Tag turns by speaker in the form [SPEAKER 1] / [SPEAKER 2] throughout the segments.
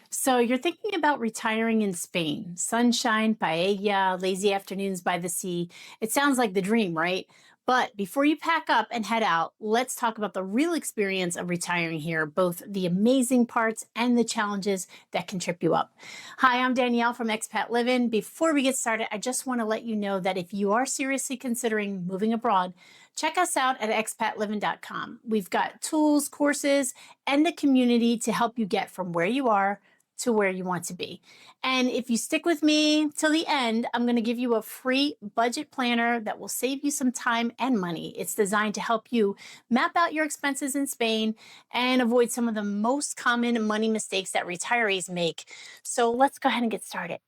[SPEAKER 1] So you're thinking about retiring in Spain. Sunshine, paella, lazy afternoons by the sea. It sounds like the dream, right? But before you pack up and head out, let's talk about the real experience of retiring here, both the amazing parts and the challenges that can trip you up. Hi, I'm Danielle from Expat Living. Before we get started, I just want to let you know that if you are seriously considering moving abroad, check us out at expatliving.com. We've got tools, courses, and a community to help you get from where you are to where you want to be. And if you stick with me till the end, I'm going to give you a free budget planner that will save you some time and money. It's designed to help you map out your expenses in Spain and avoid some of the most common money mistakes that retirees make. So let's go ahead and get started.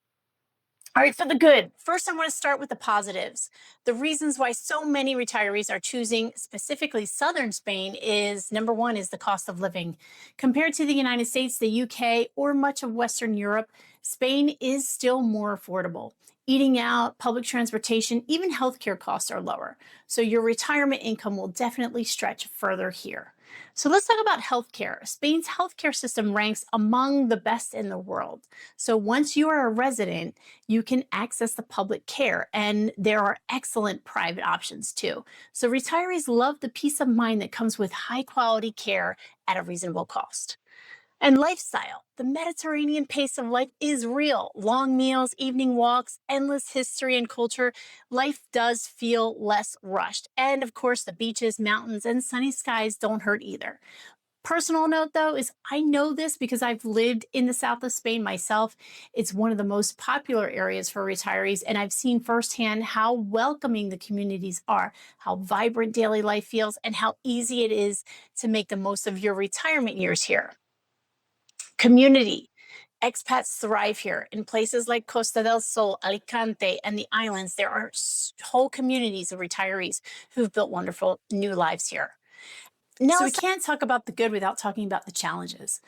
[SPEAKER 1] All right, for the good. First, I want to start with the positives. The reasons why so many retirees are choosing specifically southern Spain is number one is the cost of living. Compared to the United States, the UK, or much of Western Europe, Spain is still more affordable. Eating out, public transportation, even healthcare costs are lower. So your retirement income will definitely stretch further here. So let's talk about healthcare. Spain's healthcare system ranks among the best in the world. So once you are a resident, you can access the public care, and there are excellent private options too. So retirees love the peace of mind that comes with high quality care at a reasonable cost. And lifestyle. The Mediterranean pace of life is real. Long meals, evening walks, endless history and culture. Life does feel less rushed. And of course, the beaches, mountains, and sunny skies don't hurt either. Personal note though is I know this because I've lived in the south of Spain myself. It's one of the most popular areas for retirees, and I've seen firsthand how welcoming the communities are, how vibrant daily life feels, and how easy it is to make the most of your retirement years here. Community. Expats thrive here. In places like Costa del Sol, Alicante, and the islands, there are whole communities of retirees who've built wonderful new lives here. Now, so we can't talk about the good without talking about the challenges.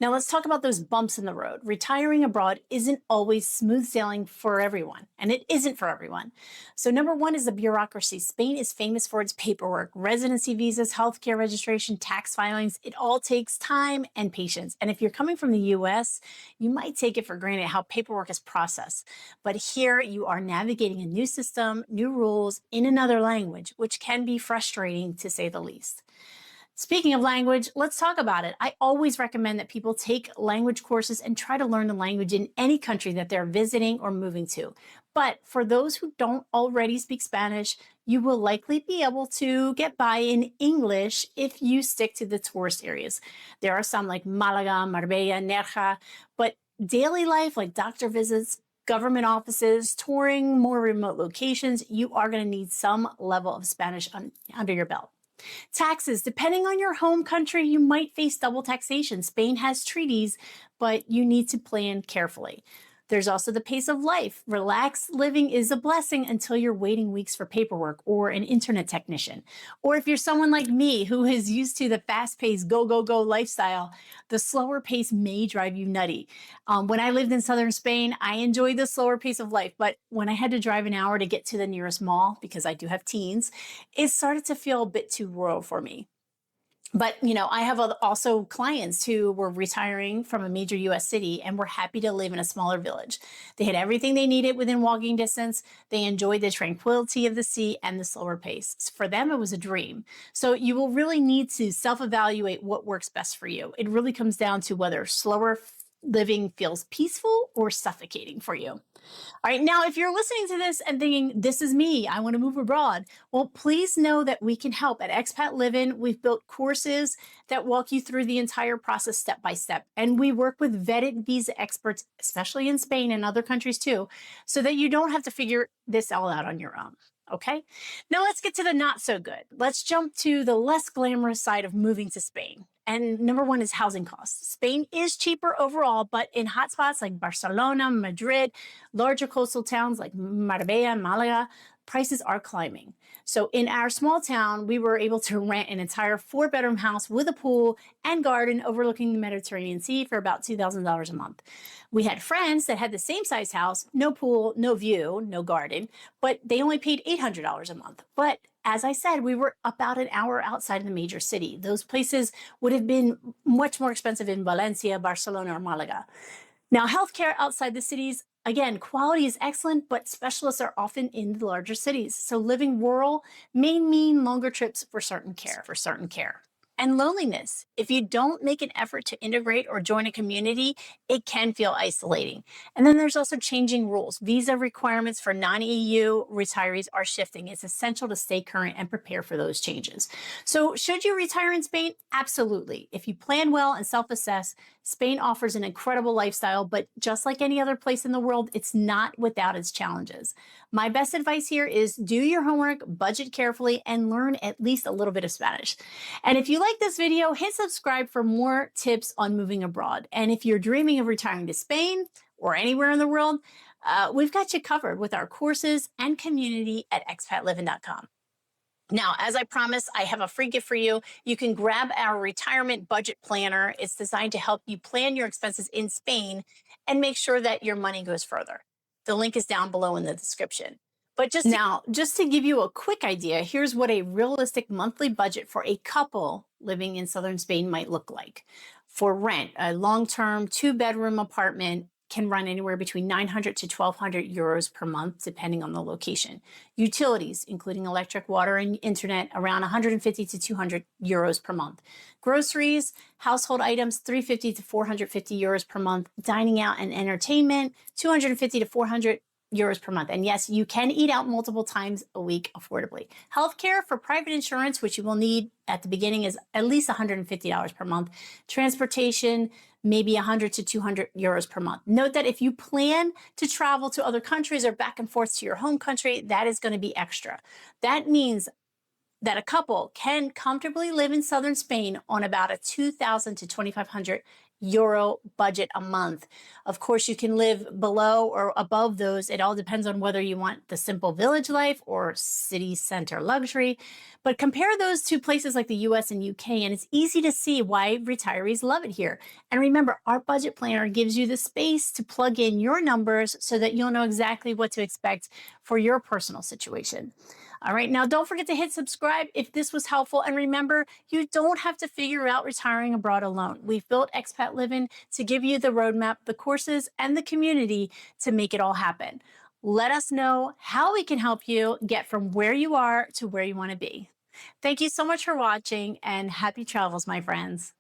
[SPEAKER 1] Now, let's talk about those bumps in the road. Retiring abroad isn't always smooth sailing for everyone, and it isn't for everyone. So, number one is the bureaucracy. Spain is famous for its paperwork, residency visas, healthcare registration, tax filings. It all takes time and patience. And if you're coming from the US, you might take it for granted how paperwork is processed. But here you are navigating a new system, new rules in another language, which can be frustrating to say the least. Speaking of language, let's talk about it. I always recommend that people take language courses and try to learn the language in any country that they're visiting or moving to. But for those who don't already speak Spanish, you will likely be able to get by in English if you stick to the tourist areas. There are some like Malaga, Marbella, Nerja, but daily life like doctor visits, government offices, touring more remote locations, you are going to need some level of Spanish under your belt. Taxes, depending on your home country, you might face double taxation. Spain has treaties, but you need to plan carefully. There's also the pace of life. Relaxed living is a blessing until you're waiting weeks for paperwork or an internet technician. Or if you're someone like me who is used to the fast-paced go, go, go lifestyle, the slower pace may drive you nutty. When I lived in southern Spain, I enjoyed the slower pace of life, but when I had to drive an hour to get to the nearest mall, because I do have teens, it started to feel a bit too rural for me. But, I have also clients who were retiring from a major US city and were happy to live in a smaller village. They had everything they needed within walking distance. They enjoyed the tranquility of the sea and the slower pace. For them, it was a dream. So you will really need to self-evaluate what works best for you. It really comes down to whether slower living feels peaceful or suffocating for you. All right, now, if you're listening to this and thinking, this is me, I want to move abroad, well, please know that we can help. At Expat Living, we've built courses that walk you through the entire process step by step. And we work with vetted visa experts, especially in Spain and other countries too, so that you don't have to figure this all out on your own. Okay, now let's get to the not so good. Let's jump to the less glamorous side of moving to Spain. And number one is housing costs. Spain is cheaper overall, but in hotspots like Barcelona, Madrid, larger coastal towns like Marbella and Malaga, prices are climbing. So in our small town, we were able to rent an entire 4-bedroom house with a pool and garden overlooking the Mediterranean Sea for about $2,000 a month. We had friends that had the same size house, no pool, no view, no garden, but they only paid $800 a month. But as I said, we were about an hour outside of the major city. Those places would have been much more expensive in Valencia, Barcelona, or Malaga. Now, healthcare outside the cities, again, quality is excellent, but specialists are often in the larger cities. So living rural may mean longer trips for certain care. And loneliness. If you don't make an effort to integrate or join a community, it can feel isolating. And then there's also changing rules. Visa requirements for non EU retirees are shifting. It's essential to stay current and prepare for those changes. So, should you retire in Spain? Absolutely. If you plan well and self assess, Spain offers an incredible lifestyle, but just like any other place in the world, it's not without its challenges. My best advice here is do your homework, budget carefully, and learn at least a little bit of Spanish. And if you like this video, hit subscribe for more tips on moving abroad. And if you're dreaming of retiring to Spain or anywhere in the world, we've got you covered with our courses and community at expatliving.com. Now, as I promised, I have a free gift for you. You can grab our retirement budget planner. It's designed to help you plan your expenses in Spain and make sure that your money goes further. The link is down below in the description. But just to give you a quick idea, here's what a realistic monthly budget for a couple living in southern Spain might look like. For rent, a long-term 2-bedroom apartment can run anywhere between 900 to 1,200 euros per month, depending on the location. Utilities, including electric, water, and internet, around 150 to 200 euros per month. Groceries, household items, 350 to 450 euros per month. Dining out and entertainment, 250 to 400 euros per month. And yes, you can eat out multiple times a week affordably. Healthcare for private insurance, which you will need at the beginning, is at least $150 per month. Transportation, maybe 100 to 200 euros per month. Note that if you plan to travel to other countries or back and forth to your home country, that is going to be extra. That means that a couple can comfortably live in southern Spain on about a 2,000 to 2,500 euro budget a month. Of course, you can live below or above those. It all depends on whether you want the simple village life or city center luxury. But compare those to places like the US and UK, and it's easy to see why retirees love it here. And remember, our budget planner gives you the space to plug in your numbers so that you'll know exactly what to expect for your personal situation. All right, now don't forget to hit subscribe if this was helpful. And remember, you don't have to figure out retiring abroad alone. We've built Expat Living to give you the roadmap, the courses, and the community to make it all happen. Let us know how we can help you get from where you are to where you want to be. Thank you so much for watching, and happy travels, my friends.